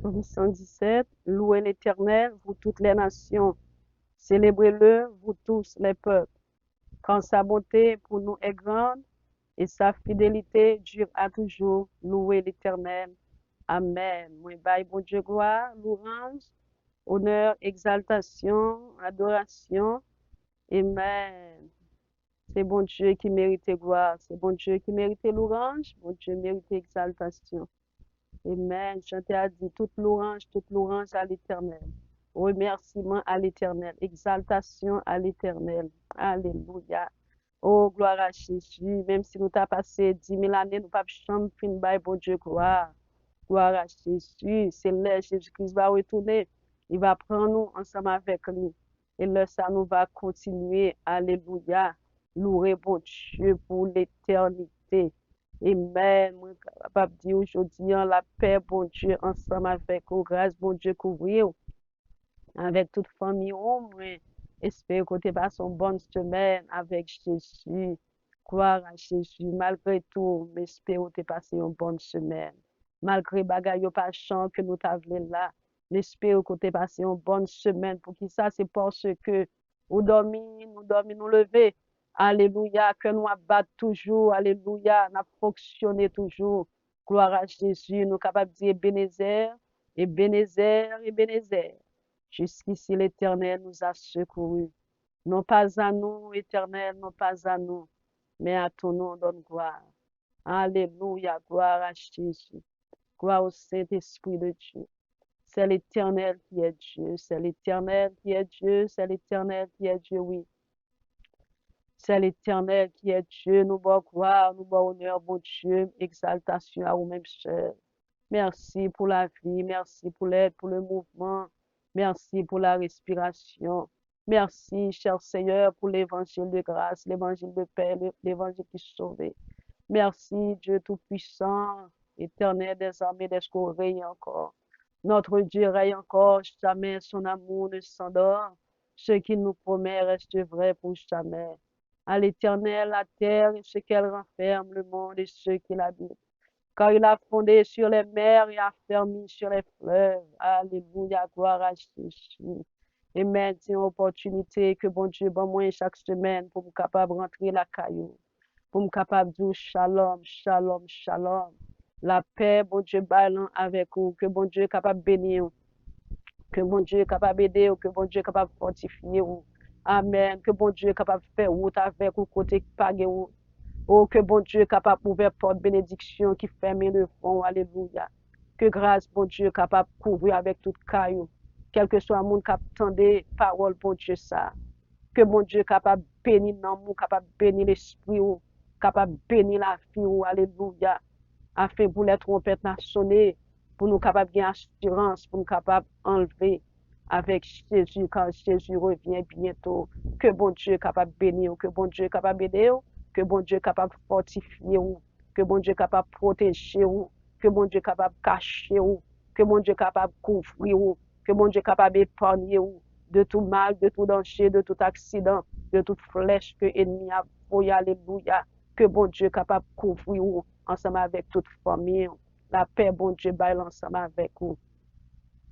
Psaume 117, louez l'Éternel, vous toutes les nations, célébrez-le, vous tous les peuples, quand sa bonté pour nous est grande et sa fidélité dure à toujours. Louez l'Éternel. Amen. Moi, bye, bon Dieu, gloire, louange, honneur, exaltation, adoration. Amen. C'est bon Dieu qui mérite gloire, c'est bon Dieu qui mérite louange, bon Dieu mérite exaltation. Amen. Chanter a dit toute louange à l'Éternel. Remerciement à l'Éternel. Exaltation à l'Éternel. Alléluia. Oh, gloire à Jésus. Même si nous t'as passé 10 000 années, nous pas jamais fin bail, bon Dieu, gloire. Gloire à Jésus. C'est là, Jésus-Christ va retourner. Il va prendre nous ensemble avec lui. Et là, ça nous va continuer. Alléluia. Louer bon Dieu pour l'éternité. Amen. Moi, capable de dire aujourd'hui, hein, la paix, bon Dieu, ensemble avec vous. Grâce, bon Dieu, couvrir avec toute famille. Oh, moi, espère que tu passes une bonne semaine avec Jésus. Gloire à Jésus. Malgré tout, j'espère que tu passes une bonne semaine. Malgré bagaille pas chant que nous t'avons là, j'espère que tu passé une bonne semaine. Pour qui ça, c'est parce que nous dormons, nous lever. Alléluia, que nous abattre toujours. Alléluia, nous fonctionner toujours. Gloire à Jésus, nous capables de dire Ebenezer, Ebenezer, Ebenezer. Jusqu'ici, l'Éternel nous a secourus. Non pas à nous, Éternel, non pas à nous, mais à ton nom donne gloire. Alléluia, gloire à Jésus. Gloire au Saint-Esprit de Dieu. C'est l'Éternel qui est Dieu, c'est l'Éternel qui est Dieu, c'est l'Éternel qui est Dieu, oui. C'est l'Éternel qui est Dieu. Nous bon gloire, nous bon honneur, bon Dieu, exaltation à vous-même seul. Merci pour la vie, merci pour l'aide, pour le mouvement, merci pour la respiration. Merci, cher Seigneur, pour l'évangile de grâce, l'évangile de paix, l'évangile qui sauve. Merci, Dieu Tout-Puissant, éternel des armées, des règne encore. Notre Dieu règne encore, jamais son amour ne s'endort. Ce qu'il nous promet reste vrai pour jamais. À l'Éternel, la terre et ce qu'elle renferme, le monde et ceux qui l'habitent. Car il a fondé sur les mers et a fermé sur les fleuves. Alléluia, gloire à Jésus. Et maintenant, opportunité que bon Dieu, bon moi chaque semaine pour me capable de rentrer la caillou, pour me capable de dire shalom, shalom, shalom. La paix, bon Dieu, bâlant avec vous, que bon Dieu est capable de bénir, que bon Dieu est capable d'aider, que bon Dieu est capable de fortifier. Amen. Que bon Dieu est capable de faire route avec vous, côté paguer. Oh, que bon Dieu est capable d'ouvrir porte bénédiction qui ferme le fond. Alléluia. Que grâce, bon Dieu, est capable de couvrir avec toute caillou. Quel que soit le monde qui attend des paroles, bon Dieu, ça. Que bon Dieu est capable de bénir l'amour, capable de bénir l'esprit, capable de bénir la vie. Alléluia. Afin pour les trompettes sonner, pour nous capables de assurance, pour nous capables d'enlever avec Jésus quand Jésus revient bientôt. Que bon Dieu est capable de bénir, que bon Dieu est capable d'aider, que bon Dieu est capable de fortifier, que bon Dieu est capable de protéger, que bon Dieu est capable de cacher, que bon Dieu est capable de couvrir, que bon Dieu est capable d'épargner de tout mal, de tout danger, de tout accident, de toute flèche que l'ennemi a envoyé. Alléluia. Que bon Dieu est capable de couvrir ensemble avec toute famille. La paix, bon Dieu, baille ensemble avec vous.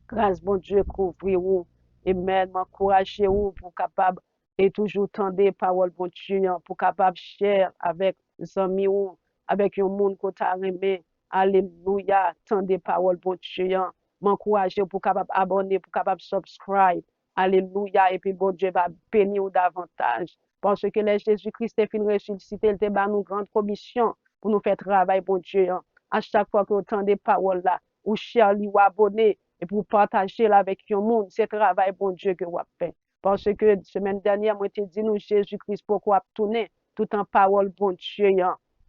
Grâce, bon Dieu, couvrir vous. Et même encourager vous pour capable et toujours tendre parole, bon Dieu, pour capable cher avec les amis ou avec un monde qu'on t'a aimé. Alléluia. Tendre parole, bon Dieu. M'encourager pour capable abonner, pour capable subscribe. Alléluia. Et puis, bon Dieu va bénir davantage. Parce que les Jésus-Christ est fin ressuscité, il te bat nous grande commission pour nous faire travail, bon Dieu. À chaque fois que vous entendez paroles là, ou cher ou abonné, et pour partager là avec le monde, c'est travail, bon Dieu, que vous fait. Parce que semaine dernière, moi, je dit nous, Jésus-Christ, pourquoi tourner tout en parole, bon Dieu.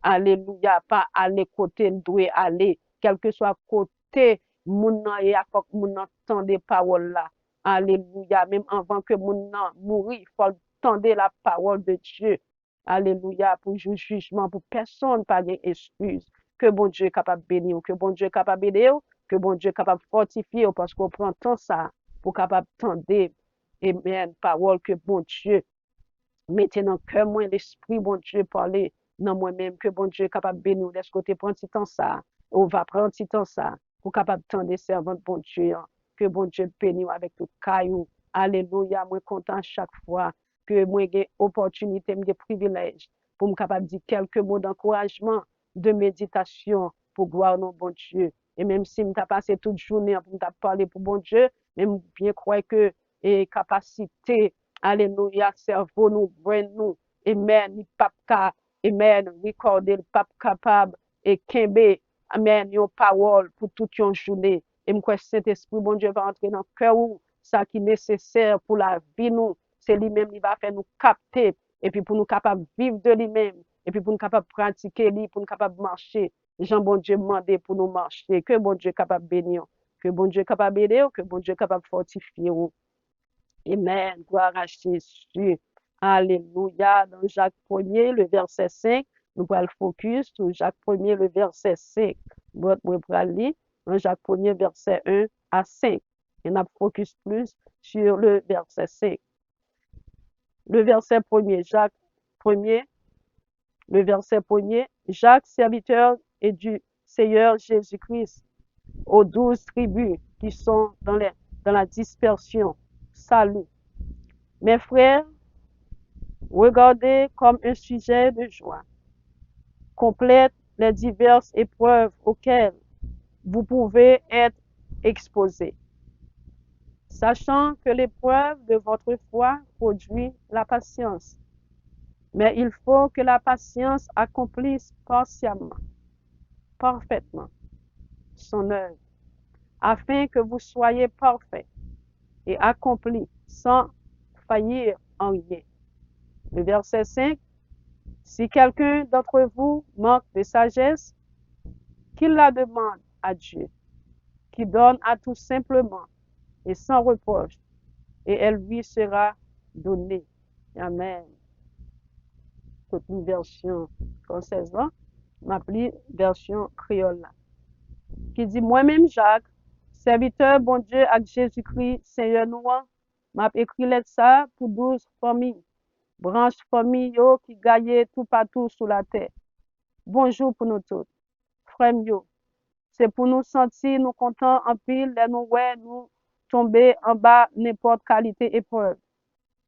Alléluia, pas aller côté, nous devons aller, quel que soit côté, moun nan et à faut que moun nan entende paroles là. Alléluia, même avant que moun nan mourir, il faut entendre la parole de Dieu. Alléluia, pour jugement, pour personne, pas d'excuse. Que bon Dieu est capable de bénir, que bon Dieu est capable d'aider, que bon Dieu est capable de fortifier, parce qu'on prend tant ça pour capable d'entendre, amen, parole que bon Dieu mettez dans le cœur, moi, l'esprit, bon Dieu, parler dans moi-même, que bon Dieu est capable de bénir. Est-ce que tu prends petit temps ça? On va prendre petit temps ça. pour capable tendre servante bon Dieu. Que bon Dieu bénisse avec tout caillou. Alléluia, moi content chaque fois que moi j'ai opportunité, j'ai privilège pour me capable dire quelques mots d'encouragement, de méditation pour gloire non bon Dieu. Et même si je passé toute journée pour me parler pour bon Dieu, même bien croire que et capacité, alléluia, cerveau nous, brain nous, amen, ni pas amen, recorder le pape capable et kembe, amen, yon parole pour toute une journée. Et moi, Saint-Esprit, bon Dieu, va entrer dans le cœur ou ça qui est nécessaire pour la vie nous. C'est lui-même qui va faire nous capter et puis pour nous capables de vivre de lui-même et puis pour nous capables de pratiquer lui, pour nous capables de marcher. Jean, bon Dieu, demandé pour nous marcher. Que bon Dieu est capable de bénir. Que bon Dieu est capable d'aider. Que bon Dieu est capable de fortifier. Amen. Gloire à Jésus. Alléluia. Dans Jacques 1er, le verset 5, nous allons focus sur Jacques 1er, le verset 5. Nous allons lire dans Jacques 1er, verset 1 à 5. Et nous focus plus sur le verset 5. Le verset 1er, Jacques 1er, le verset 1er, Jacques, serviteur et du Seigneur Jésus-Christ, aux 12 tribus qui sont dans la dispersion. Salut. Mes frères, regardez comme un sujet de joie. Complète les diverses épreuves auxquelles vous pouvez être exposés. Sachant que l'épreuve de votre foi produit la patience. Mais il faut que la patience accomplisse partiellement, parfaitement, son œuvre, afin que vous soyez parfaits et accomplis sans faillir en rien. Le verset 5, si quelqu'un d'entre vous manque de sagesse, qu'il la demande à Dieu, qui donne à tout simplement et sans reproche, et elle lui sera donnée. Amen. Toute une version française là, m'appelle version créole là. Qui dit, moi-même Jacques, serviteur bon Dieu avec Jésus-Christ, Seigneur nous, m'a écrit ça pour 12 familles, branches familles qui gagnent tout partout sur la terre. Bonjour pour nous tous. Frères yo, c'est pour nous sentir nous contents en pile, nous tomber en bas n'importe qualité épreuve.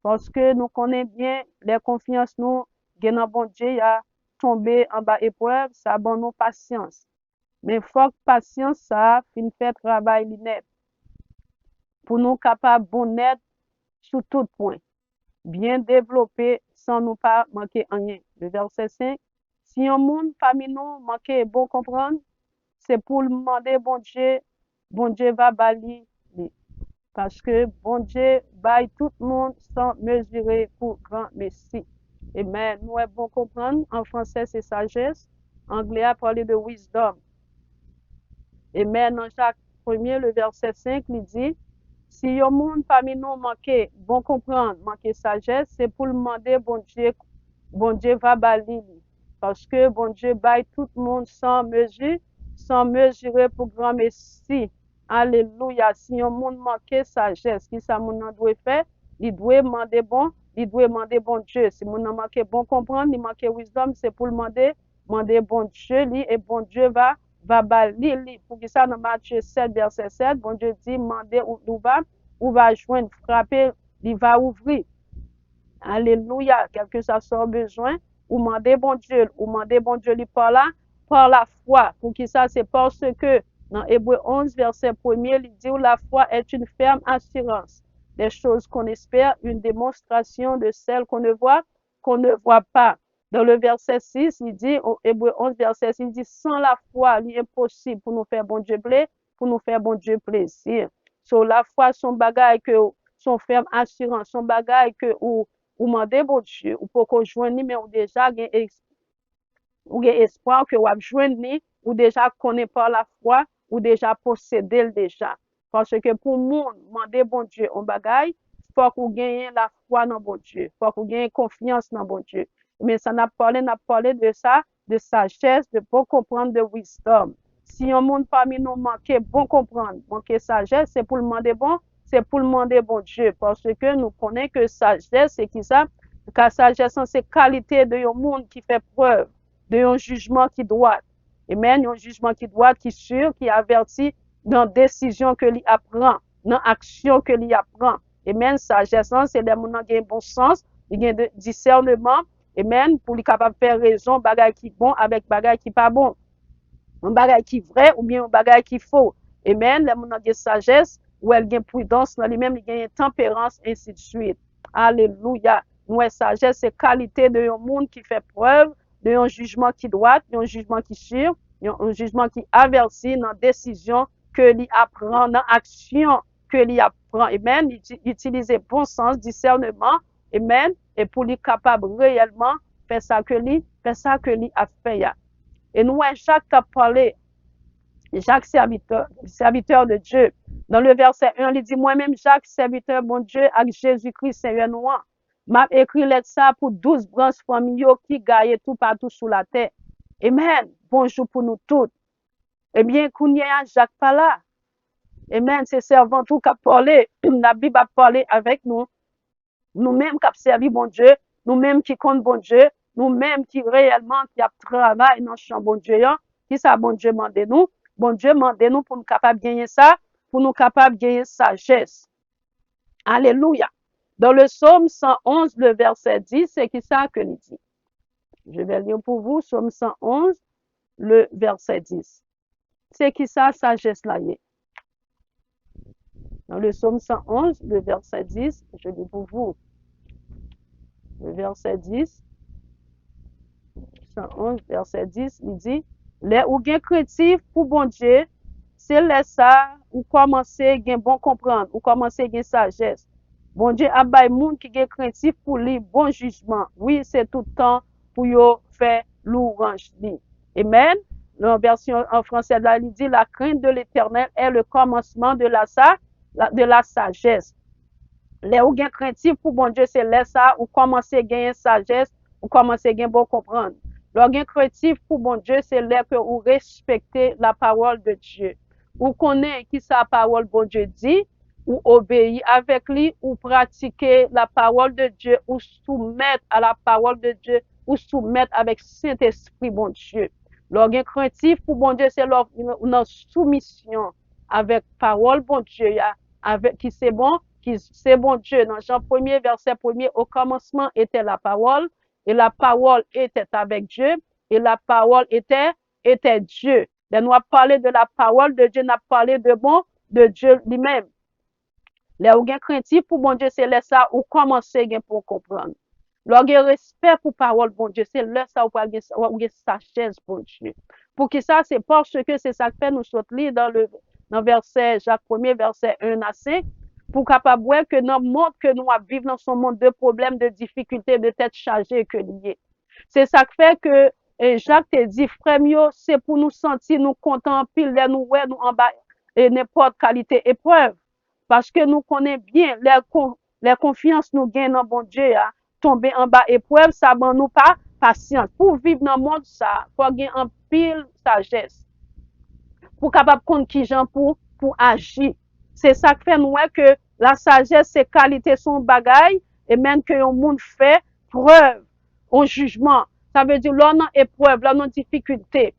Parce que nous connaissons bien les confiances nous, gagnant bon Dieu, a tombé en bas épreuve, ça bon nous patience. Mais faut que patience ça fin fait travail net pour nous capables bon net sur tout point, bien développé sans nous pas manquer rien. Le verset 5, si un monde parmi nous manque bon comprendre, c'est pour le demander bon Dieu va bali parce que bon Dieu baille tout le monde sans mesurer pour grand merci. Amen. Nous est bon comprendre, en français c'est sagesse, en anglais a parlé de wisdom. Amen. Dans Jacques 1er, le verset 5, il dit, si un monde parmi nous manque bon comprendre, manque sagesse, c'est pour le demander bon Dieu va bali. Parce que bon Dieu baille tout le monde sans mesurer pour grand merci. Alléluia. Si un monde manque sagesse, qui ça mon doit faire? Il doit demander bon Dieu. Si mon manque bon comprendre, il manque wisdom, c'est pour demander bon Dieu, et bon Dieu va bali. Pour que ça, dans Matthieu 7, verset 7, bon Dieu dit, demandez où va joindre, frapper, il va ouvrir. Alléluia. Quelque ça soit besoin, ou demander bon Dieu, lui par la foi. Pour qui ça, c'est parce que dans Hébreu 11, verset 1er, il dit la foi est une ferme assurance des choses qu'on espère, une démonstration de celles qu'on ne voit pas. Dans le verset 6, il dit, au Hébreu 11, verset 6, il dit, sans la foi, il est impossible pour nous faire bon Dieu plaisir. So, la foi, son bagage que, son ferme assurance, son bagage que, ou demander bon Dieu, ou pour qu'on joigne, mais ou déjà, ou espoir que ou joindre, ou déjà connaît par la foi, ou déjà posséder déjà. Parce que pour monde, demander bon Dieu un bagage, faut qu'on gagne la foi dans bon Dieu, faut qu'on gagne confiance dans bon Dieu. Mais ça n'a parlé de ça, de sagesse, de bon comprendre, de wisdom. Si un monde parmi nous manque bon comprendre, manque sagesse, c'est pour demander bon Dieu. Parce que nous connaissons que sagesse, c'est qui ça? Car sagesse, c'est qualité de un monde qui fait preuve de un jugement qui doit. Amen, un jugement qui doit, qui sûr, qui avertit, dans décision que li apprend, dans action que li apprend. Amen, sagesse, c'est des gens qui ont bon sens, qui ont discernement, amen, pour li capable faire raison, bagay qui bon avec bagay qui pas bon. Un bagay qui vrai ou bien un bagay qui faux. Amen, les gens qui sagesse, ou elle gagne prudence dans lui-même, il gagne tempérance, ainsi de suite. Alléluia. Nous, sagesse, c'est qualité de un monde qui fait preuve de un jugement qui droit, un jugement qui sûr, un jugement qui avertit dans décision que l'y apprend, dans action que l'y apprend. Amen. Utiliser bon sens, discernement. Amen. Et pour lui capable réellement faire ça que l'y a fait. Et nous, Jacques a parlé, Jacques, serviteur de Dieu. Dans le verset 1, il dit, moi-même, Jacques, serviteur bon Dieu, avec Jésus-Christ, Seigneur noir, m'a écrit ça pour 12 branches familiaux qui gagnent tout partout sous la terre. Amen. Bonjour pour nous tous. Eh bien, Kounia, Jacques pas là. Amen. C'est servant tout qui a parlé. La Bible a parlé avec nous. Nous-mêmes qui avons servi bon Dieu. Nous-mêmes qui comptent bon Dieu. Nous-mêmes qui réellement qui a travaillé dans le champ bon Dieu. Qui ça bon Dieu mande nous? Bon Dieu mande nous pour nous capables de gagner ça, pour nous capables de gagner sagesse. Alléluia. Dans le psaume 111, le verset 10, c'est qui ça que nous dit? Je vais lire pour vous, psaume 111, le verset 10. C'est qui ça, sagesse là? Dans le psaume 111, le verset 10, je lis pour vous. Le verset 10, 111, verset 10, il dit, les ou gen créatif pour bon Dieu, c'est là ça ou commencer gen bon comprendre, ou commencer gen sagesse. Bon Dieu a bay moun qui gen créatif pour lui bon jugement. Oui, c'est tout le temps pour yo faire louange li. Amen. Dans la version en français là, il dit la crainte de l'Éternel est le commencement de la sagesse. Les ou gen créatif pour bon Dieu, c'est là ça ou commencer gagner sagesse, ou commencer gen bon comprendre. L'organe créatif pour bon Dieu, c'est là que vous respectez la parole de Dieu. Vous connaissez qui sa parole bon Dieu dit, ou obéir avec lui, ou pratiquer la parole de Dieu, ou soumettre à la parole de Dieu, ou soumettre avec Saint-Esprit bon Dieu. L'organe créatif pour bon Dieu, c'est notre soumission avec parole bon Dieu, avec qui c'est bon Dieu. Dans Jean 1er, verset 1er, au commencement était la parole, et la parole était avec Dieu, et la parole était Dieu. Et nous avons parlé de la parole de Dieu, nous avons parlé de Dieu lui-même. Les gens craintifs pour bon Dieu, c'est là ça où commencer pour comprendre. Le respect pour parole bon Dieu, c'est là ça où vous sagesse pour Dieu. Pour que ça, c'est parce que c'est ça que fait nous sortir dans verset Jacques 1er, verset 1 à 5, pour capable voir que dans le monde que nous vivons, dans son monde de problèmes, de difficultés, de tête chargée que lié. C'est ça qui fait que Jacques te dit, frère, c'est pour nous sentir, nous contents, pile, nous en bas, et n'importe qualité épreuve. Parce que nous connaissons bien les confiances nous gagnons dans bon Dieu, tomber en bas épreuve, ça ne nous pas patience. Pour vivre dans le monde, ça, il faut gagner un pile sagesse. Pour capable compte qui gens pour agir. C'est ça qui fait nous que la sagesse, c'est qualité son bagage, et même que le monde fait preuve au jugement. Ça veut dire, là, dans épreuve, là, dans difficulté,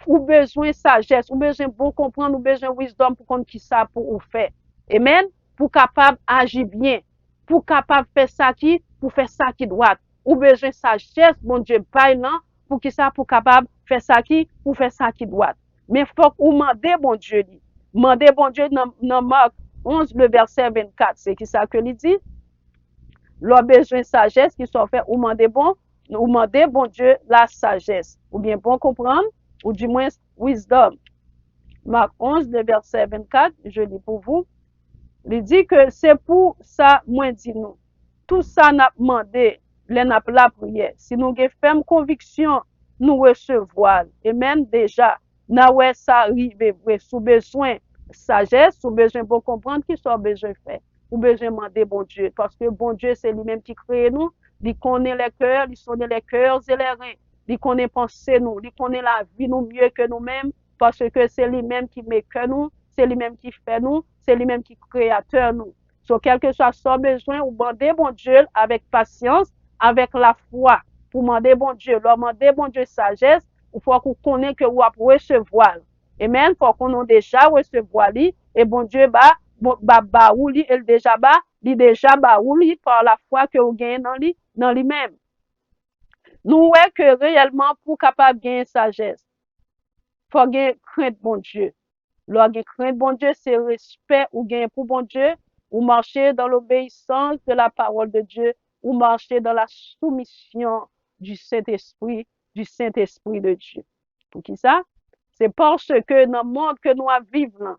ou besoin sagesse, ou besoin bon comprendre, ou besoin wisdom pour qu'on qui ça pour faire. Amen. Pour capable agir bien, pour capable faire ça pour faire ça qui doit. Ou besoin sagesse, bon Dieu, pas là, pour qui ça, pour capable faire ça pour faire ça qui doit. Mais faut qu'on demander bon Dieu dit. Demander bon Dieu dans Marc 11, le verset 24. C'est qui ça que il dit? Leur besoin sagesse qui sont fait, ou demander bon Dieu la sagesse. Ou bien bon comprendre, ou du moins wisdom. Marc 11, le verset 24, je lis pour vous. Il dit que c'est pour ça, moi, dit nous. Tout ça n'a demandé, n'a la prière. Si nous avons ferme conviction, nous recevons. Et même déjà, nous avons ça arrivé, sous besoin sagesse, sous besoin pour comprendre qui sont besoin faire. Ou besoin demander bon Dieu. Parce que bon Dieu, c'est lui-même qui crée nous. Il connaît les cœurs, il sonne les cœurs et les reins. Il connaît penser nous, il connaît la vie nous mieux que nous-mêmes. Parce que c'est lui-même qui met que nous, c'est lui-même qui fait nous, c'est lui-même qui créateur nous. So, quel que soit son besoin, ou demander bon Dieu avec patience, avec la foi. Pour demander bon Dieu, leur demander bon Dieu sagesse, il faut qu'on connaisse que vous allez recevoir. Amen. Faut qu'on a déjà recevoir lui et bon Dieu ba ou li el déjà li déjà ba ou li par la foi que vous gagnez dans lui-même. Nous ouais que réellement pour capable gagner sagesse, faut gagner crainte bon Dieu. Lò gen crainte bon Dieu, c'est respect ou gain pour bon Dieu, ou marcher dans l'obéissance de la parole de Dieu, ou marcher dans la soumission du Saint-Esprit, de Dieu. Pour qui ça? C'est parce que dans le monde que nous vivons là,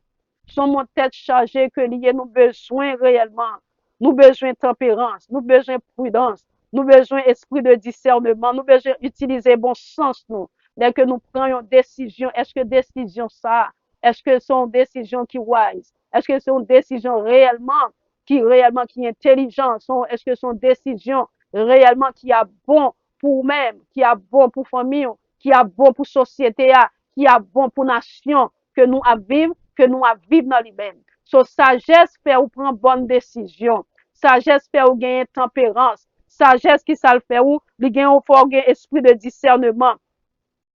son monde tête chargée que lié nous besoin réellement, nous besoin tempérance, nous besoin prudence, nous besoin esprit de discernement, nous besoin utiliser bon sens nous. Dès que nous prenons une décision, est-ce que décision ça, est-ce que c'est une décision qui wise? Est-ce que c'est une décision réellement qui est intelligente? Est-ce que c'est une décision réellement qui a bon pour même, qui a bon pour famille, qui a bon pour société, qui a bon pour nation que nous à vivre dans lui-même. So, sagesse fait ou prendre bonne décision. Sagesse fait ou gagner tempérance. Sagesse qui ça le fait ou, il gagne ou faut gagner esprit de discernement.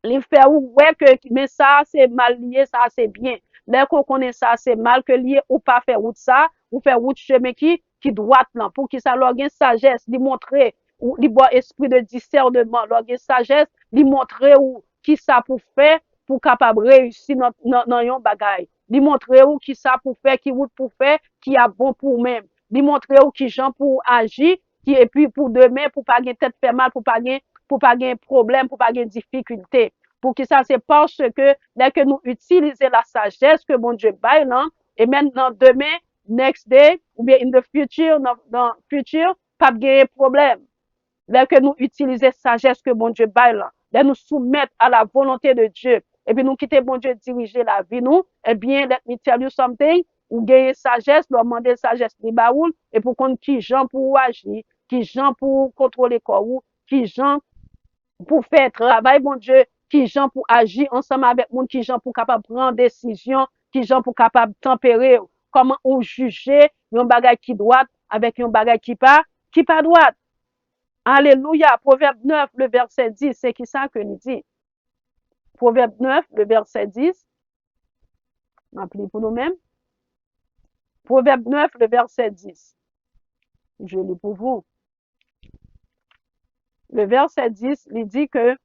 Il fait ou ouais que mais ça c'est mal lié, ça c'est bien. Dès qu'on connaît ça c'est mal que lié ou pas faire route ça, ou faire route chemin qui droite là pour qui ça leur gagne sagesse, lui montrer ou lui boit esprit de discernement, leur gagne sagesse, lui montrer ou qui ça pour faire pour capable réussir dans yon bagay. Lui montrer ou qui ça pour faire, qui route pour faire, qui a bon pour même. Lui montrer ou qui gens pour agir, qui et puis pour demain pour pas gagner tête fait mal, pour pas gagner problème, pour pas gagner difficulté. Pour que ça, c'est parce que dès que nous utilisons la sagesse que bon Dieu baille là, et maintenant demain, next day, ou bien in the future, dans futur, pas de problème. Dès que nous utilisons la sagesse que bon Dieu baille là, dès nous soumettre à la volonté de Dieu, et puis nous quitter bon Dieu diriger la vie nous, eh bien, let me tell you something, ou gagner sagesse, leur demander sagesse de baoul, et pour qu'on qui gens pour agir, qui gens pour contrôler corps, qui gens pour faire travail, bon Dieu, qui gens pour agir ensemble avec monde, qui gens pour capable prendre décision, qui gens pour capable tempérer, comment on juger un bagage qui droite avec un bagage qui pas droite. Alléluia. Proverbe 9, le verset 10, c'est qui ça que nous dit? Proverbe 9, le verset 10. Appelez pour nous-mêmes. Proverbe 9, le verset 10. Je lis pour vous. Le verset 10, il dit que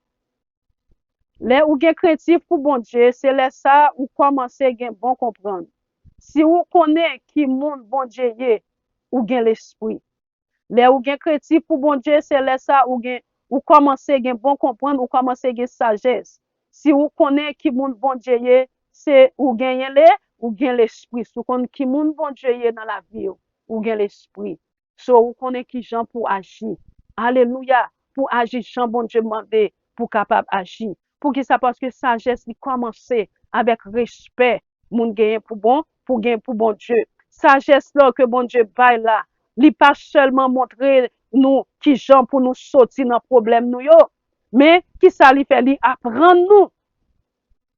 les ou gen créatif pour bon Dieu, c'est là ça ou commencer gen bon comprendre. Si ou connaît qui monde bon Dieu est, ou gen l'esprit. Les ou gen créatif pour bon Dieu, c'est là ça ou commencer gen bon comprendre, ou commencer gen sagesse. Si ou connaît qui monde bon Dieu est, c'est ou gen l'esprit. Si ou connaît qui monde bon Dieu est dans la vie, ou gen l'esprit. So ou connaît qui gens pour agir. Alléluia. Pour agir, Jean bon Dieu demandé pour capable agir. Pour qui ça parce que sagesse il commencer avec respect, moun gagne pour gagner pour bon Dieu. Sagesse là que bon Dieu bail là, li pas seulement montrer nous qui Jean pour nous sortir dans problème nous yo, mais qui ça li fait li apprendre nous.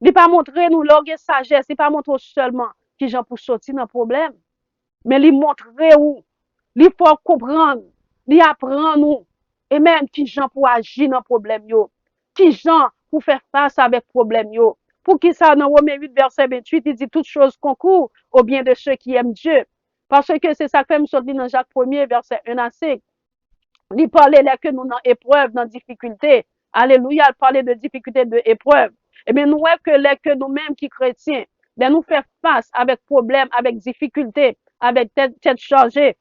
Li pas montrer nous l'orgue sagesse, il pas montrer seulement qui Jean pour sortir dans problème, mais li montrer où, li faut comprendre, li apprendre nous. Et même qui gens pour agir dans problème yo, qui gens pour faire face avec problème yo. Pour qui ça dans Romains 8 verset 28, il dit toutes choses concourent au bien de ceux qui aiment Dieu. Parce que c'est ça que me sorti dans Jacques 1er verset 1 à 5. Il parlait là que nous dans épreuve, dans difficulté. Alléluia, il parlait de difficulté, de épreuve. Eh bien, nous voyons que nous-mêmes qui chrétiens, ben nous faire face avec problème, avec difficulté, avec tête chargée,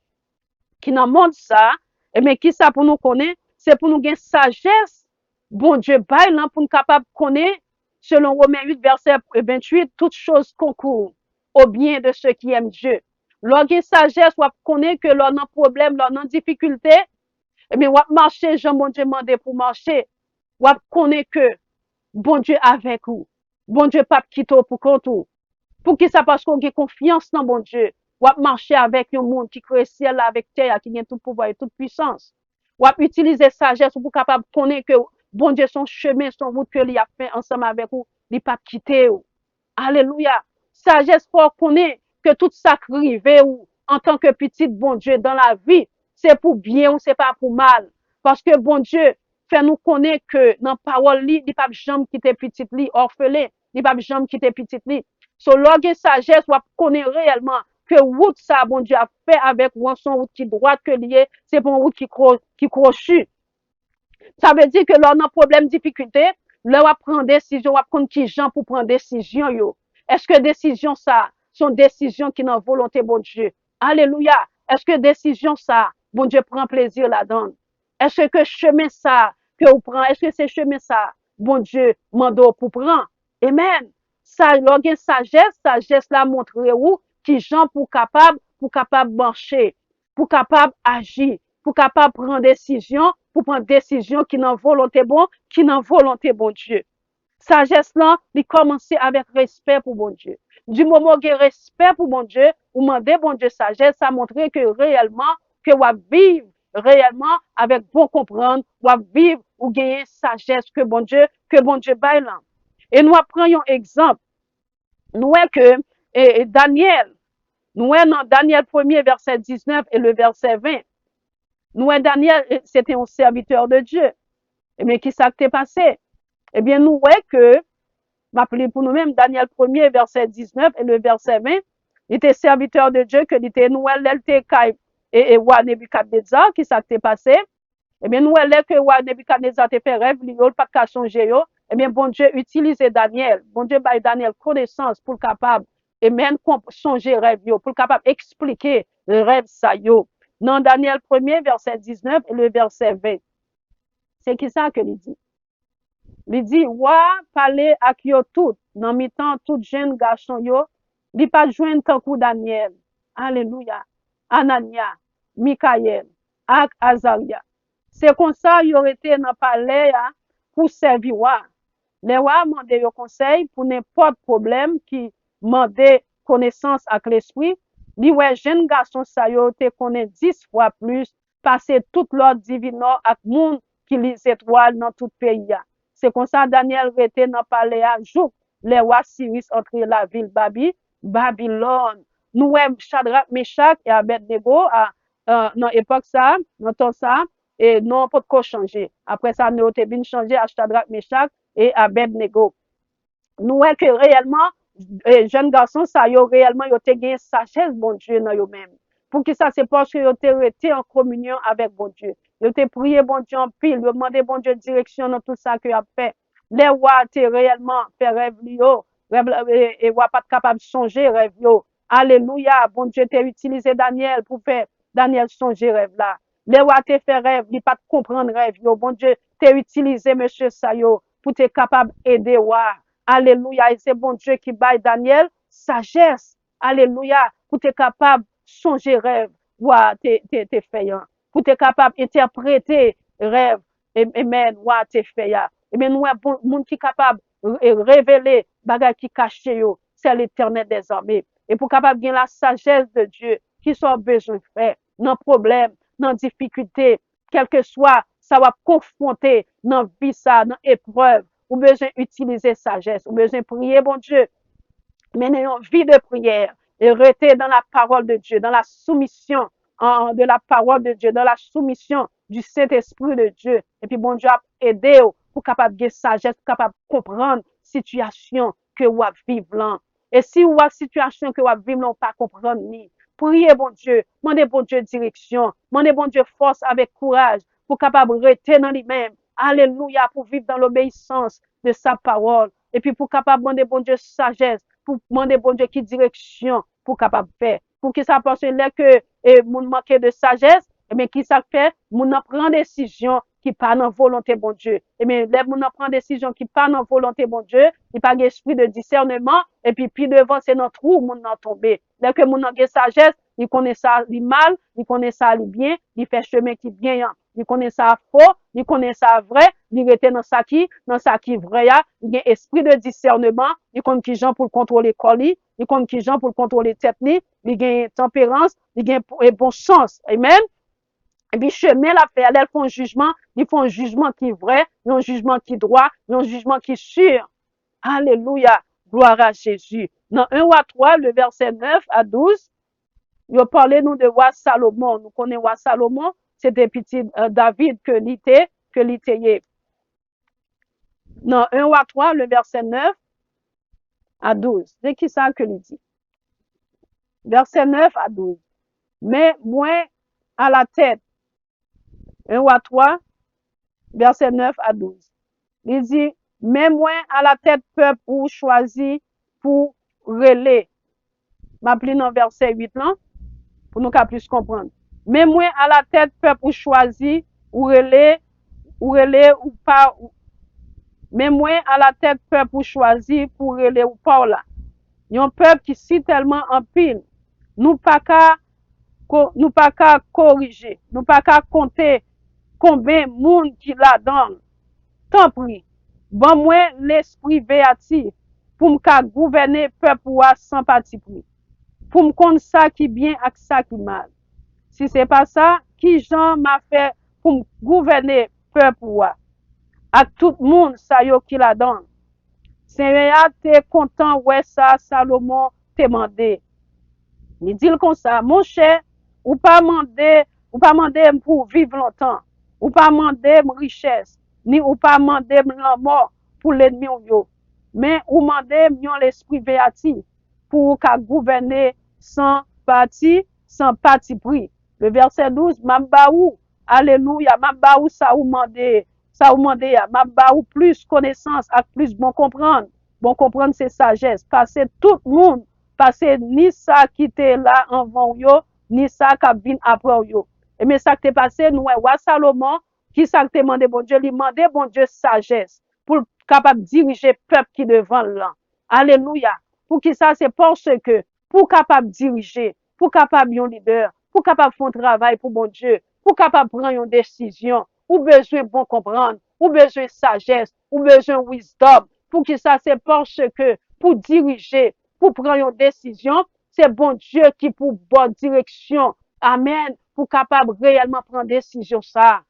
qui nous montre ça, eh bien, qui ça pour nous connaître? C'est pour nous gagner sagesse. Bon Dieu, bail là pour nous capable connaître, selon Romains 8, verset 28, toutes choses concourent au bien de ceux qui aiment Dieu. Lorsqu'il sagesse, on connaît que l'on a problème, l'on a difficulté, eh bien, on marcher, Jean bon Dieu demandé pour marcher. On connaît que bon Dieu avec vous. Bon Dieu pas quitter pour compte. Pour qui ça parce qu'on a confiance dans bon Dieu. Ou marcher avec un monde qui crée ciel avec terre, qui a tout pouvoir et toute puissance. Ou utiliser sagesse pour capable connaître que bon Dieu son chemin, son route que il a fait ensemble avec vous, il pas quitter. Alléluia. Sagesse pour connaître que tout ça arrive ou en tant que petit bon Dieu dans la vie, c'est pour bien ou c'est pas pour mal. Parce que bon Dieu fait nous connaître que dans parole li, il pas jamais quitter petit li orphelin. li pa jamais quitter petit li. So, lorsque sagesse, ou connaît réellement que route ça, bon Dieu a fait avec ou son route qui droite que lié, c'est pour une route qui crochue. Ça veut dire que là, on a problème, difficulté, là, on prend décision, on prend qui gens pour prendre décision, yo. Est-ce que décision ça, sont décisions qui n'ont volonté, bon Dieu? Alléluia. Est-ce que décision ça, bon Dieu prend plaisir là-dedans? Est-ce que chemin ça, que vous prenez, est-ce que c'est chemin ça, bon Dieu, mando pour prendre? Amen. Ça, lorsque sagesse la montre où, qui gens pour capable marcher, pour capable agir, pour capable prendre décision, pour prendre décision qui n'en volonté bon, qui n'en volonté bon Dieu. Sagesse là, il commence avec respect pour bon Dieu. Du moment que respect pour bon Dieu, ou demander bon Dieu sagesse, ça montre que réellement, que vous vivre réellement avec bon comprendre, ou vivre ou gagner sagesse que bon Dieu baille là. Et nous apprenons un exemple. Nous que Daniel, nous dans Daniel 1er verset 19 et le verset 20. Nous, Daniel, c'était un serviteur de Dieu. Mais qui s'est passé? Eh bien, nous voyons que, m'appelez pour nous-mêmes, Daniel 1er, verset 19 et le verset 20, il était serviteur de Dieu, que il était Noël, et roi Nebuchadnezzar, qui s'est passé. Eh bien, nous voyons que roi Nebuchadnezzar te fait rêve, il n'a pas de changer. Eh bien, bon Dieu utilisait Daniel. Bon Dieu baille Daniel connaissance pour le capable, et même songer rêve, pour le capable expliquer le rêve ça, yo. Dans Daniel 1er, verset 19 et le verset 20. C'est qui ça que il dit? Il dit, wa parler à yo tout, dans mi-temps, tout jeune garçon yo, il pas joindre tant coup Daniel. Alléluia. Anania, Michael, ak Azaria. C'est comme ça, il aurait été dans palais pour servir wa. Les wa mandé yo conseil pour n'importe problème qui mandé connaissance avec l'esprit. Li ouais jeune garçon ça yo te connaît 10 fois plus passer toute l'ordre divin avec monde qui lit étoiles dans tout pays. C'est comme ça Daniel était dans palais à jour les rois Cyrus entre la ville Babylone. Nous ouais Shadrach, Meshach et Abednego dans époque ça, dans temps ça et non pas de changer. Après ça nous te bien changer à Shadrach, Meshach et Abednego. Nous ouais que réellement jeune garçon ça yo réellement yo te gagné sagesse bon Dieu dans yo même. Pour que ça c'est parce que yo te été en communion avec bon Dieu. Yo te prié bon Dieu en pile, yo demandé bon Dieu direction dans tout ça que a fait. Les rois te réellement fait rêve yo, et roi pas capable de songer rêve yo. Alléluia, bon Dieu t'a utilisé Daniel pour faire Daniel songer rêve là. Les rois te fait rêve, il pas comprendre rêve yo. Bon Dieu t'a utilisé monsieur ça yo pour te capable aider roi. Alléluia. Et c'est bon Dieu qui baille Daniel sagesse. Alléluia. Pour être capable de songer rêve. Ouah, t'es fait. Pour être capable d'interpréter rêve. Amen. Ouah, t'es fait. Amen. Ouah, bon, monde qui est capable de révéler bagay qui caché yo. C'est l'éternel des armées. Et pour capable de gagner la sagesse de Dieu, qui soit besoin de faire, non problème, non difficulté, quel que soit, ça va confronter dans vie ça, dans épreuve. Ou besoin utiliser sagesse, ou besoin prier, bon Dieu, mener une vie de prière et rester dans la parole de Dieu, dans la soumission de la parole de Dieu, dans la soumission du Saint-Esprit de Dieu. Et puis, bon Dieu a aidé pour capable de sagesse, pour capable de comprendre la situation que vous vivez là. Et si vous avez situation que vous vivez là, pas comprendre ni. Priez, bon Dieu, demandez bon Dieu direction, demandez bon Dieu force avec courage pour capable de rester dans lui-même. Alléluia, pour vivre dans l'obéissance de sa parole. Et puis pour capable demander bon Dieu sagesse, pour demander bon Dieu qui direction pour capable faire. Pour que ça passe là que moun manque de sagesse, et bien qui ça fait, moun prend décision qui pas dans volonté bon Dieu. Et bien les moun prend décision qui pas dans volonté bon Dieu, il pas d'esprit de discernement et puis devant c'est dans trou moun nan tomber. Dès que moun a sagesse, il connaît ça li mal, il connaît ça li bien, il fait chemin qui bien. Il connaît ça faux, il connaît ça vrai, il était dans ça qui vrai, il y a esprit de discernement, il connaît qui gens pour contrôler colis, il connaît qui gens pour contrôler tête, il y a tempérance, il y a bon sens. Amen. Et puis, chemin la fait, elles font jugement, ils font un jugement qui est vrai, un jugement qui est droit, un jugement qui est sûr. Alléluia. Gloire à Jésus. Dans 1 roi 3, le verset 9 à 12, il parlait nous de roi Salomon. Nous connaissons roi Salomon. C'était petit David que l'ité. Dans 1 roi 3, le verset 9, à 12. C'est qui ça que il dit? Verset 9 à 12. Mais moi à la tête, 1 ou à 3, verset 9 à 12. Il dit, mais moi à la tête peuple ou choisi pour relais. M'appli dans verset 8 là, pour nous qu'à plus comprendre. Mais moi à la tête peuple ou choisi ou relais ou pas. Mais moi à la tête peuple ou choisi pour relais ou pas là. Yon peuple qui si tellement en pile, nous pas qu'à corriger, nous pas qu'à compter combien monde qui la donne. Tant pis, bon moi l'esprit véatif pour me gouverner peuple sans parti pris. Pour me connaître ça qui bien et ça qui mal. Si c'est pas ça, qui Jean m'a fait pour me gouverner peuple à tout le monde ça yo qui la donne. Seigneur t'es content ouais ça Salomon te mandé. Il dit comme ça, mon cher, ou pas demander pour vivre longtemps, ou pas demander richesse, ni ou pas demander la mort pour l'ennemi yo. Mais ou demander l'esprit véatif pour qu'à gouverner sans parti pris. Le verset 12, m'abaou, alléluia, m'abaou ça ou demander, m'abaou plus connaissance et plus bon comprendre. Bon comprendre c'est sagesse, parce que tout le monde parce que ni ça qui était là avant yo, ni ça qui vient après yo. Et mais ça qui est passé, nous, roi Salomon, qui ça qui demandé bon Dieu, lui demandé bon Dieu sagesse pour capable diriger peuple qui devant là. Alléluia. Pour qui ça, c'est parce que pour capable diriger, pour capable un leader, pour capable faire un travail pour bon Dieu, pour capable prendre une décision, ou besoin bon comprendre, ou besoin sagesse, ou besoin wisdom. Pour qui ça, c'est parce que pour diriger, pour prendre une décision, c'est bon Dieu qui pour bonne direction. Amen. Pour capable réellement prendre décision ça.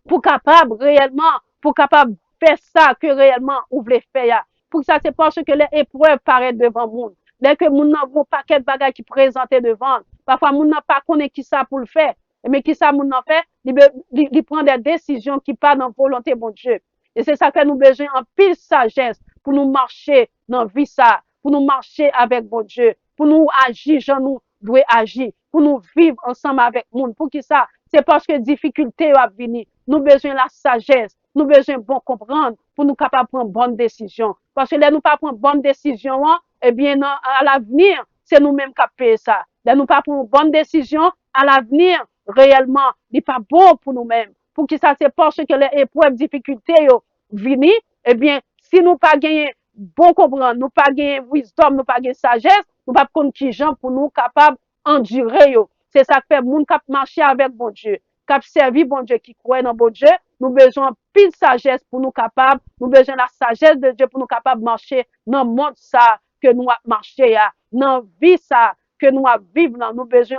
Pour capable réellement, pour capable faire ça que réellement vous voulez faire. Pour ça, c'est parce que les épreuves paraissent devant monde. Dès que moun nan gon paquet de bagages qui présentent devant, parfois moun nan pas connaît qui ça pour le faire. Mais qui ça moun nan fait, il prend des décisions qui pas dans volonté bon Dieu. Et c'est ça que nous besoin en pile sagesse pour nous marcher dans vie ça, pour nous marcher avec bon Dieu, pour nous agir, genre nous doit agir, pour nous vivre ensemble avec monde. Pour qui ça? C'est parce que difficulté a venir. Nous besoin la sagesse, nous besoin bon comprendre pour nous capable prendre bonne décision. Parce que là nous pas prendre bonne décision, eh bien non, à l'avenir, c'est nous-mêmes qui payer ça. Là nous pas prendre bonne décision, à l'avenir, réellement, n'est pas bon pour nous-mêmes. Pour que ça c'est parce que les épreuves, difficultés venir, eh bien, si nous pas gagner bon comprendre, nous pas gagner wisdom, nous pas gagner sagesse, nous pas prendre qui gens pour nous capables endurer yo. C'est ça que fait moun cap marcher avec bon Dieu, cap servir bon Dieu qui croit dans bon Dieu. Nous besoin pile sagesse pour nous capables, nous besoin la sagesse de Dieu pour nous capables marcher dans le monde ça que nous a marché ya, dans vie ça que nous a vivre là, nous besoin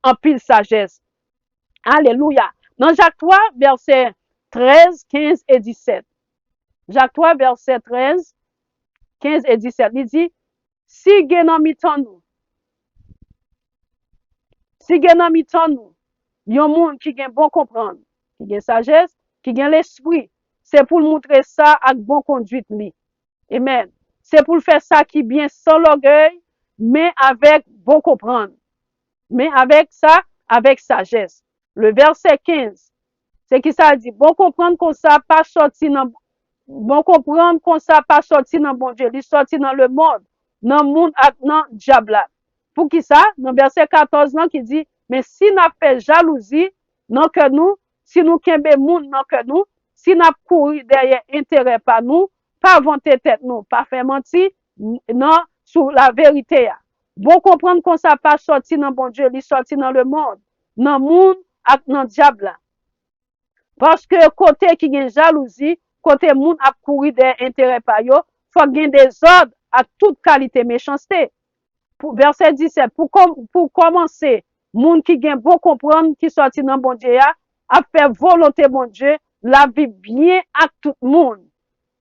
en pile sagesse. Alléluia. Dans Jacques 3 verset 13, 15 et 17. Jacques 3 verset 13, 15 et 17. Il dit si gen nan mitan nou, yon moun qui gen bon comprendre, qui gen sagesse, qui gen l'esprit, c'est pour montrer ça avec bon conduite li. Amen. C'est pour faire ça qui bien sans l'orgueil, mais avec bon comprendre. Mais avec ça, avec sagesse. Le verset 15, c'est qui ça dit, bon comprendre qu'on ça pas sorti dans bon Dieu, il sorti dans le monde, dans le monde ak nan diable. Pour qui ça? Dans verset 14 là qui dit, mais si n'a fait jalousie non que nous, si nous kembe moun non que nous, si n'a couru derrière intérêt pas nous, pas vanter tête nous, pas faire mentir, non, sur la vérité. Bon comprendre qu'on ça pas sorti dans bon Dieu, il sorti dans le monde, dans le monde ak nan diable. Parce que côté qui gen jalousie, côté moun a couru derrière intérêt pas yo, faut gen des ordres à toute qualité méchanceté. Verset 17, pour commencer, moun qui gen bon comprendre, qui sorti dans bon Dieu, a fait volonté bon Dieu, la vie bien à tout le monde.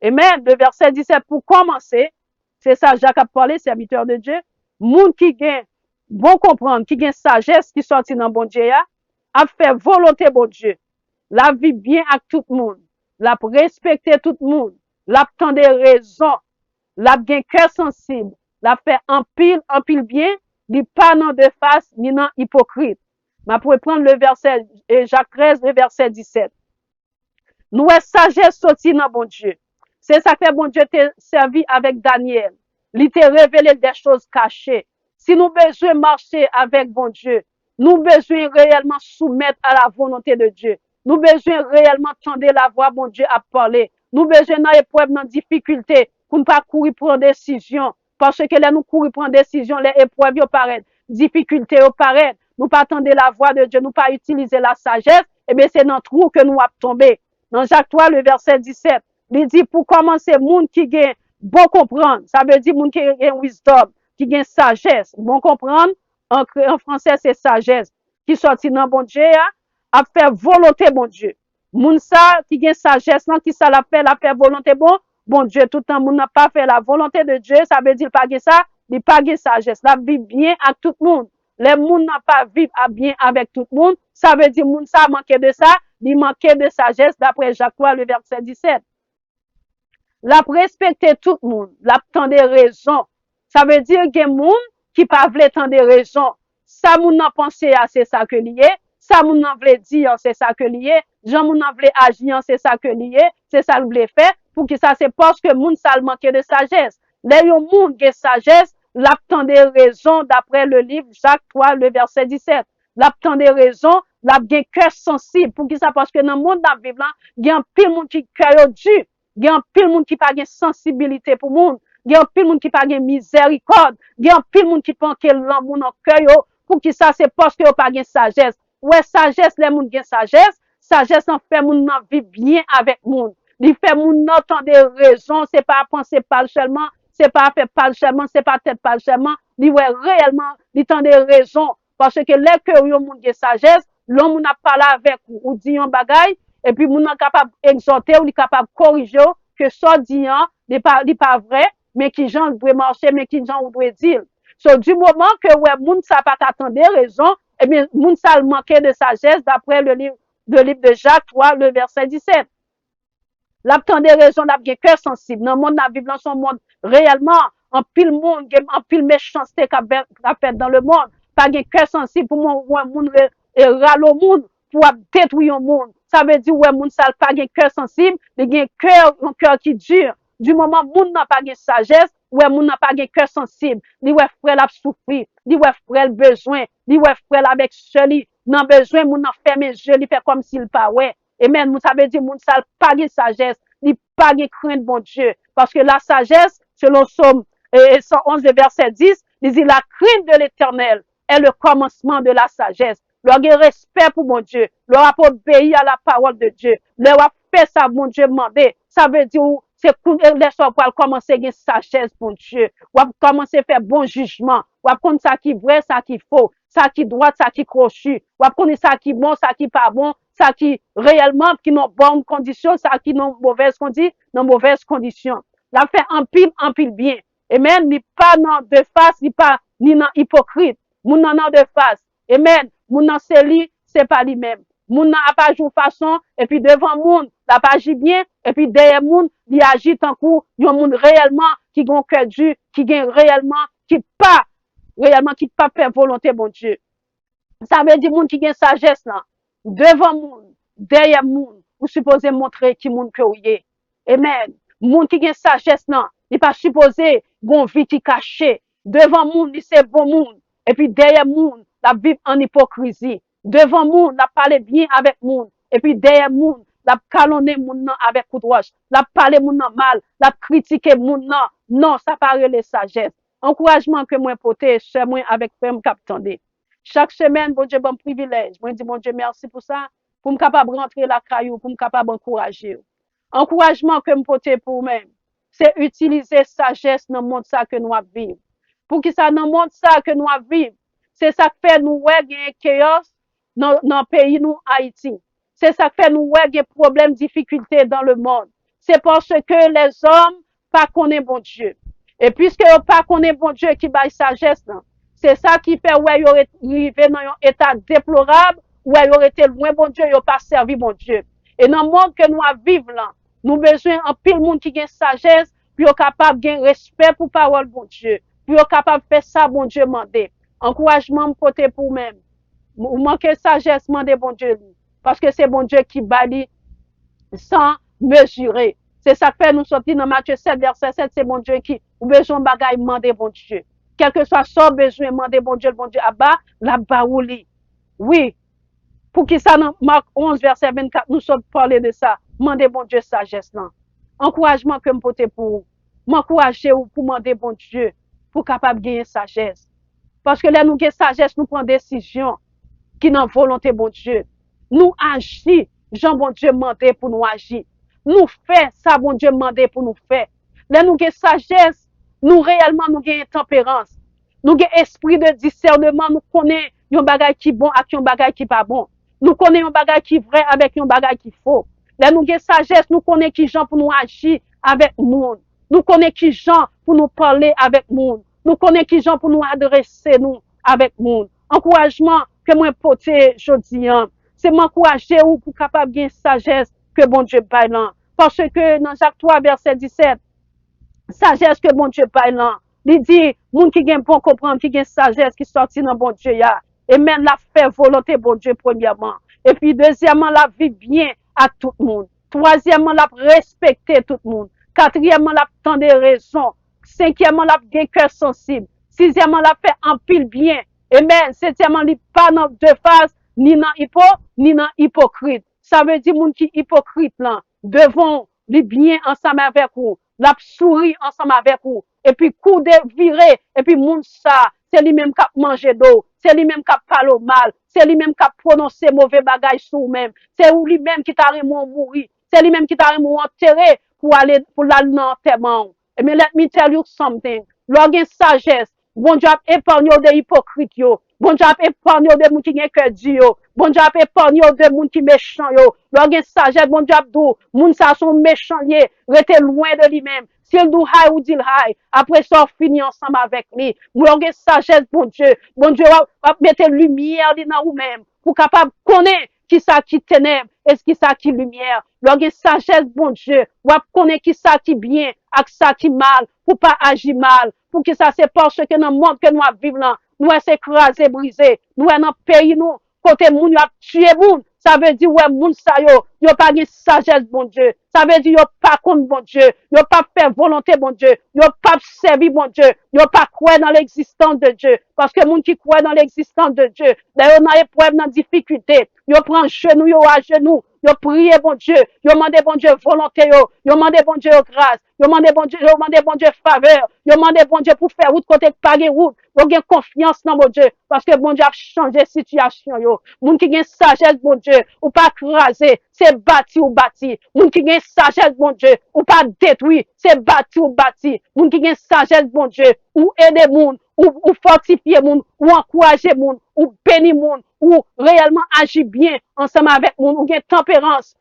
Amen. Le verset 17, pour commencer, c'est ça, Jacques a parlé, serviteur de Dieu, moun qui gen bon comprendre, qui gen sagesse, qui sorti dans bon Dieu, a fait volonté bon Dieu, la vie bien à tout le monde, la respecter tout le monde, la tendre raison, la gen cœur sensible, la fait en pile bien, li pas non de face, ni non hypocrite. Ma pour prendre le verset, Jacques 13, le verset 17. Nous est sagesse sorti dans bon Dieu. C'est ça que bon Dieu t'a servi avec Daniel. Il t'a révélé des choses cachées. Si nous besoin marcher avec bon Dieu, nous besoin réellement soumettre à la volonté de Dieu. Nous besoin réellement tendre la voix bon Dieu à parler. Nous besoin dans épreuve, dans difficulté, pour ne pas courir prendre décision. Parce que là, nous courir prendre décision, les épreuves, yo paraît, difficulté, yo paraît. Nous pas attendre la voix de Dieu, nous pas utiliser la sagesse, eh bien, c'est dans le trou que nous avons tombé. Dans Jacques 3, le verset 17, il dit pour commencer, moun qui gagne bon comprendre. Ça veut dire moun qui gagne wisdom, qui gagne sagesse. Bon comprendre, en français, c'est sagesse. Qui sorti dans bon Dieu, a fait volonté bon Dieu. Moun ça, qui gagne sagesse, non, qui ça la fait volonté bon Dieu. Tout le temps, moun n'a pas fait la volonté de Dieu, ça veut dire pas gagne ça, il pas gagne sagesse. La vie bien à tout le monde. Les moun n'a pas vivre à bien avec tout le monde, ça veut dire moun ça manquait de ça, il manquait de sagesse d'après Jacques 3, le verset 17. La respecter tout le monde, la tendre raison. Ça veut dire que moun qui pas vle tendre raison. Ça moun nan pense à c'est ça que lié, ça moun nan vle dire c'est ça que lié, Jean moun nan vle agir c'est ça que lié, c'est ça vle faire pour que ça c'est parce que moun ça manque de sagesse. Les yon moun gen sagesse, la tendre raison d'après le livre Jacques 3 le verset 17. La tendre raison, la gen cœur sensible pour que ça parce que dans le monde la vivre là, gen pile moun qui cœur dur. Il y a un pile monde qui pas de sensibilité pour monde. Il y a un pile monde qui pas de miséricorde. Il y a un pile monde qui pense que l'amour dans cœur pour qui ça c'est parce que pas de sagesse. Ouais, sagesse les monde gen sagesse, sagesse en fait monde nan vivre bien avec monde. Il fait monde entendre des raisons, c'est pas penser pas seulement, c'est pas faire pas seulement, c'est pas tête pas seulement, il ouais réellement, il tend des raisons parce que les cœur yo monde gen sagesse, l'homme n'a parlé avec ou dit un bagay. Et puis, moun nan capable exhorter ou li capable corriger que ça dit, n'est pas vrai, mais qui gens doit marcher, mais qui gens doit dire. So, du moment que, ouais, moun ça pas attendre raison, eh bien, moun ça manquait de sagesse d'après le livre de Jacques 3, le verset 17. L'attendre raison, n'a bien cœur sensible. Dans le monde, la Bible, dans son monde, réellement, en pile monde, en pile méchanceté qu'a fait dans le monde. Pas de cœur sensible pour moi, moun râle au monde, pour détruire le monde. Ça veut dire, ouais, moun ça pas de cœur sensible, il y a un cœur qui dure. Du moment moun n'a pas de sagesse, ouais, moun n'a pas de cœur sensible. Li ouais, frère l'a souffrir, li ouais, frère besoin, li ouais, frère avec cheli, n'a besoin, moun n'a fermé les yeux, li fait comme s'il pas ouais. Et même, ça veut dire, moun ça pas de sagesse, li pas de crainte bon Dieu. Parce que la sagesse, selon Somme 111, le verset 10, il dit, la crainte de l'Éternel est le commencement de la sagesse. Leur respect pour mon Dieu, leur obéir à la parole de Dieu, leur fait ça, mon Dieu, demander. Ça veut dire, c'est pour les gens pour commencer à avoir sagesse pour Dieu, ou commencer à faire bon jugement, ou apprendre ça qui est vrai, ça qui est faux, ça qui est droit, ça qui est crochu, ou apprendre ça qui est bon, ça qui est pas bon, ça qui réellement, qui n'ont bonnes conditions, ça qui n'ont mauvaises conditions. La fait en pile bien. Et même, ni pas non de face, ni non hypocrite. Moun non de face. Amen. Moun nan c'est lui, c'est pas lui-même. Moun nan a pas joué façon, et puis devant moun, la pas agit bien, et puis derrière moun, il agit en coup, yon moun réellement, qui gon cœur dur, qui gagne réellement, qui pas fait volonté, bon Dieu. Ça veut dire moun qui gagne sagesse là. Devant moun, derrière moun, vous supposez montrer qui moun que vous y. Amen. Moun qui gagne sagesse là, il pas supposé gon vie qui caché. Devant moun, il c'est bon moun. Et puis derrière moun, la vivre en hypocrisie. Devant moun, la parler bien avec moun. Et puis derrière moun, la calonner moun nan avec courage. La parler moun nan mal, la critiquer moun nan. Non, ça paraît les sagesse. Encouragement que moi porter chez moi avec frère cap tande. Chaque semaine, bon Dieu, bon privilège. Moi dis bon Dieu merci pour ça, pour me capable rentrer la caillou, pour me capable encourager. Encouragement que me porter pour moi, c'est utiliser sagesse dans le monde ça que nous vivons. Pour que ça dans le monde ça que nous vivons. C'est ça qui fait nous ouais gagner chaos dans le pays nous Haïti. C'est ça qui fait nous ouais gagner problèmes, difficultés dans le monde. C'est parce que les hommes pas connaissent bon Dieu. Et puisque ils pas connaissent bon Dieu qui baille sagesse là, c'est ça qui fait ouais ils auraient arrivé dans un état déplorable, ouais ils auraient été loin bon Dieu, ils pas servi bon Dieu. Et dans le monde que nous vivons là, nous besoin en pile monde qui gagne sagesse puis vous capable de gagner respect pour parole bon Dieu, puis vous capable de faire ça bon Dieu mandé. Encouragement côté pour même. Ou manquer sagesse mandé bon Dieu parce que c'est bon Dieu qui bali sans mesurer. C'est ça que fait nous sortir dans Matthieu 7, verset 7, c'est bon Dieu qui, ou besoin de bagaille, demander bon Dieu. Quel que soit son besoin, demander bon Dieu, abat, la baouli. Oui, pour qui ça, dans Marc 11, verset 24, nous sommes parlé de ça. Demander bon Dieu sagesse, là. Encouragement que me porter pour vous. M'encourager pour demander bon Dieu, pour capable de gagner sagesse. Parce que là, nous gagnons sagesse, nous prenons décision qui n'a volonté bon Dieu. Nous agissons, Jean bon Dieu mandé pour nous agir. Nous fait ça bon Dieu mandé pour nous faire. Là nous avons sagesse, nous réellement nous avons tempérance. Nous avons esprit de discernement, nous connaissons un bagage qui est bon avec un bagage qui n'est pas bon. Nous connaissons un bagage qui est vrai avec un bagage qui est faux. Là nous avons sagesse, nous connaissons qui gens pour nous agir avec le monde. Nous connaissons qui gens pour nous parler avec le monde. Nous connaissons qui gens pour nous adresser nous avec le monde. Encouragement que moi porter jodi c'est m'encourager ou pour capable gagner sagesse que bon Dieu baille là parce que dans Jacques 3 verset 17 sagesse que bon Dieu baille là il dit moun qui gagne bon comprendre qui gagne sagesse qui sorti dans bon Dieu ya et même la faire volonté bon Dieu premièrement et puis deuxièmement la vie bien à tout le monde troisièmement la respecter tout le monde quatrièmement la tendre raison cinquièmement la gagne cœur sensible sixièmement la fait en pile bien. Amen. Septièmement, il pas dans deux phases, ni dans ni dans hypocrite. Ça veut dire, moun qui hypocrite, là, devant les bien ensemble avec vous, la souris ensemble avec vous, et puis coup de virer, et puis moun ça, c'est lui-même qui a mangé d'eau, c'est lui-même qui a parlé mal, c'est lui-même qui a prononcé mauvais bagages sur lui-même, c'est lui-même qui t'a remou mourir, c'est lui-même qui t'a remou enterré pour aller, pour l'enterrement. Mais let me tell you something. L'organe sagesse, bon Dieu a épargné des hypocrites yo. Bon Dieu a épargné des gens qui n'ont que Dieu yo. Bon Dieu a épargné des gens qui méchants yo. L'organe sagesse, bon Dieu a dit, moun sa sont méchants liés, rete loin de lui-même. S'il dit haï ou dit haï, après ça, on finit ensemble avec lui. L'organe sagesse, bon Dieu va mettre lumière dans vous-même, pour capable connaître qui ça qui ténèbres, et qui ça qui lumière. L'organe sagesse, bon Dieu, va connaître qui ça qui bien, avec ça qui mal, pour pas agir mal, pour que ça c'est parce que dans le monde que nous vivons là, nous c'est écrasé, brisé, nous dans le pays nous, côté moun a tué moun, ça veut dire ouais moun sa yo pas de sagesse bon Dieu, ça veut dire yo pas contre bon Dieu, yo pas faire volonté bon Dieu, yo pas servir bon Dieu, yo pas croire dans l'existence de Dieu, parce que moun qui croit dans l'existence de Dieu, d'ailleurs dans épreuve dans difficulté, yo prend genou yo à genoux, yo prier bon Dieu, yo demande bon Dieu volonté yo demande bon Dieu grâce, yo demande bon Dieu faveur, yo demande bon Dieu pour faire route côté pas de route, yo gain confiance dans bon Dieu parce que bon Dieu a changé situation yo. Moun qui gain sagesse bon Dieu, ou pas craser, c'est bâti ou bâti. Moun qui gain sagesse bon Dieu, ou pas détruire, c'est bâti ou bâti. Moun qui gain sagesse bon Dieu, ou aider moun, ou fortifier moun, ou encourager moun, ou bénir moun, ou réellement agir bien ensemble avec moun, ou gain tempérance,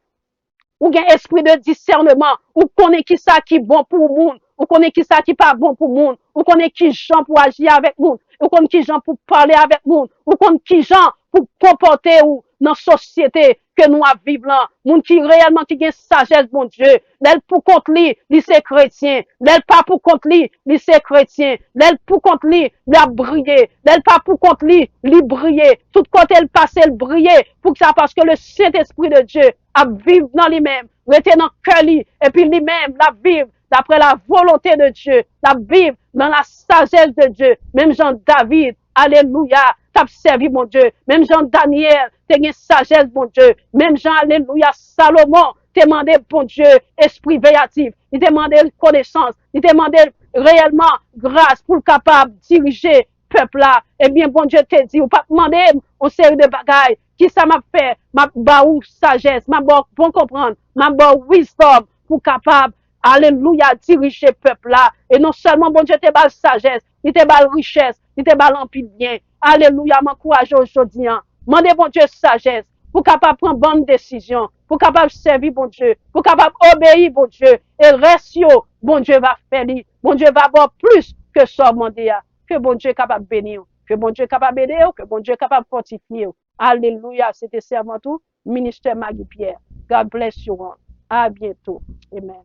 ou gain esprit de discernement, ou connaît qui ça qui bon pour moun, ou connaît qui ça qui pas bon pour moun, ou connaît qui gens pour agir avec moun, ou connaît qui gens pour parler avec moun, ou connaît qui gens pour comporter ou dans la société que nous vivons là. Moun qui réellement qui gagne sagesse, bon Dieu. L'elle pour contre lui, c'est chrétien. L'elle pas pour contre lui, c'est chrétien. L'elle pour contre lui, a brillé. L'elle pas pour contre lui, briller. Tout côté elle passe, elle briller. Pour que ça, parce que le Saint-Esprit de Dieu a vivre dans lui-même, rester dans le cœur lui, et puis lui-même, la vivre d'après la volonté de Dieu, la vivre dans la sagesse de Dieu. Même Jean David, alléluia, t'as servi, mon Dieu. Même Jean Daniel, t'as une sagesse, mon Dieu. Même Jean, alléluia, Salomon, t'as demandé, bon Dieu, esprit véatif. Il t'a demandé connaissance. Il t'a demandé réellement grâce pour le capable de diriger peuple là. Eh bien, bon Dieu t'a dit, ou pas demander une série de bagailles. Qui ça m'a fait? M'a baou sagesse, m'a bon comprendre, m'a bon wisdom pour capable, alléluia, diriger peuple là. Et non seulement, bon Dieu, t'es bal sagesse, il te bal richesse, il te bal empile bien. Alléluia, m'encourage aujourd'hui. Mandez bon Dieu sagesse pour capable prendre bonne décision, pour capable servir bon Dieu, pour capable obéir bon Dieu. Et reste yo, bon Dieu va faire lui. Bon Dieu va avoir plus que ça, mandé. Que bon Dieu est capable de bénir, que bon Dieu est capable d'aider, que bon Dieu est capable de fortifier. Alléluia, c'était serment tout, ministère Maggie Pierre. God bless you all. À bientôt. Amen.